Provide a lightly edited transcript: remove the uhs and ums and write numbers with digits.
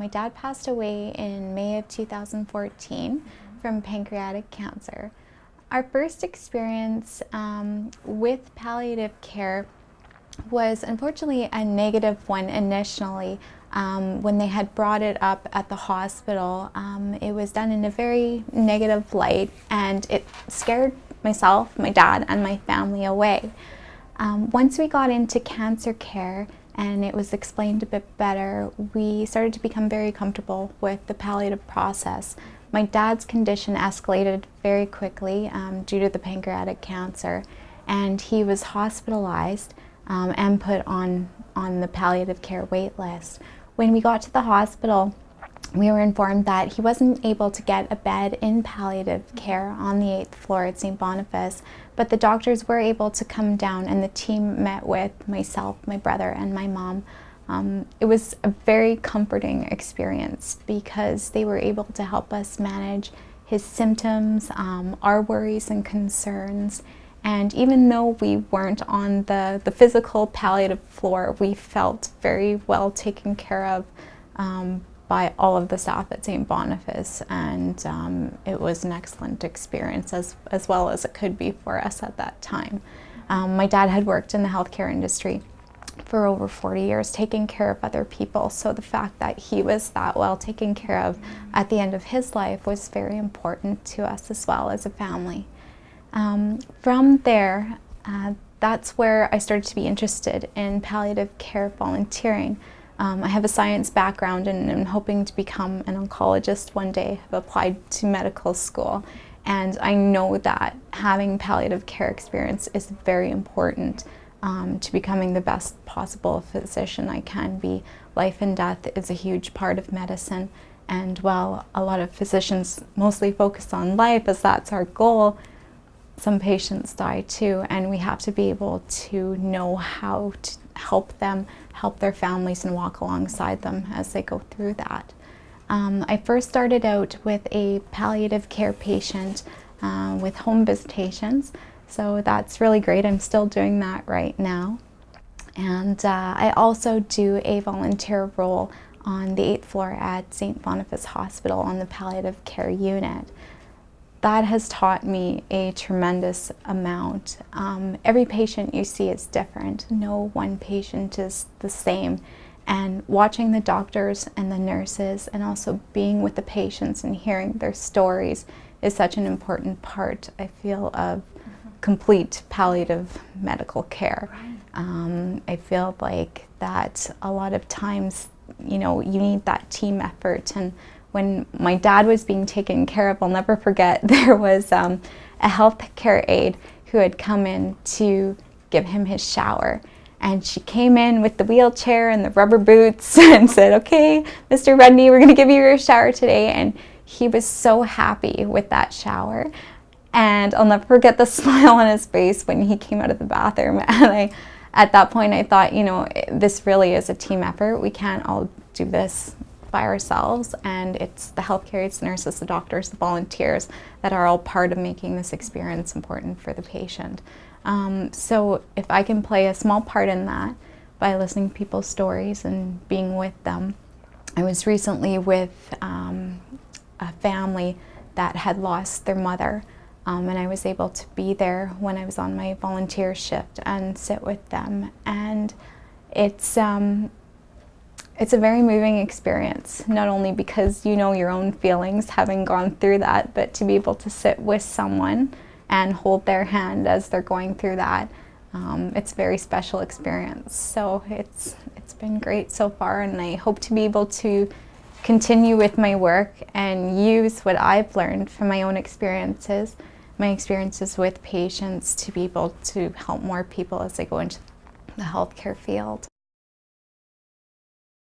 My dad passed away in May of 2014 from pancreatic cancer. Our first experience with palliative care was unfortunately a negative one initially. When they had brought it up at the hospital, it was done in a very negative light, and it scared myself, my dad, and my family away. Once we got into cancer care and it was explained a bit better, we started to become very comfortable with the palliative process. My dad's condition escalated very quickly due to the pancreatic cancer, and he was hospitalized and put on the palliative care wait list. When we got to the hospital, we were informed that he wasn't able to get a bed in palliative care on the 8th floor at St. Boniface, but the doctors were able to come down, and the team met with myself, my brother, and my mom. It was a very comforting experience because they were able to help us manage his symptoms, our worries and concerns. And even though we weren't on the physical palliative floor, we felt very well taken care of by all of the staff at St. Boniface, and it was an excellent experience as well as it could be for us at that time. My dad had worked in the healthcare industry for over 40 years, taking care of other people, so the fact that he was that well taken care of at the end of his life was very important to us as well as a family. From there, that's where I started to be interested in palliative care volunteering. I have a science background and am hoping to become an oncologist one day. I've applied to medical school, and I know that having palliative care experience is very important to becoming the best possible physician I can be. Life and death is a huge part of medicine, and while a lot of physicians mostly focus on life as that's our goal, some patients die too, and we have to be able to know how to help them, help their families, and walk alongside them as they go through that. I first started out with a palliative care patient with home visitations, so that's really great. I'm still doing that right now. And I also do a volunteer role on the 8th floor at St. Boniface Hospital on the palliative care unit. That has taught me a tremendous amount. Every patient you see is different. No one patient is the same. And watching the doctors and the nurses and also being with the patients and hearing their stories is such an important part, I feel, of complete palliative medical care. I feel like that a lot of times, you know, you need that team effort. And when my dad was being taken care of, I'll never forget, there was a healthcare aide who had come in to give him his shower. And she came in with the wheelchair and the rubber boots and said, "Okay, Mr. Rudney, we're gonna give you your shower today." And he was so happy with that shower. And I'll never forget the smile on his face when he came out of the bathroom. And at that point, I thought, you know, this really is a team effort. We can't all do this by ourselves, and it's the healthcare aides, the nurses, the doctors, the volunteers that are all part of making this experience important for the patient. So if I can play a small part in that by listening to people's stories and being with them. I was recently with a family that had lost their mother, and I was able to be there when I was on my volunteer shift and sit with them, and it's a very moving experience, not only because you know your own feelings having gone through that, but to be able to sit with someone and hold their hand as they're going through that. It's a very special experience. So it's been great so far, and I hope to be able to continue with my work and use what I've learned from my own experiences, my experiences with patients, to be able to help more people as they go into the healthcare field.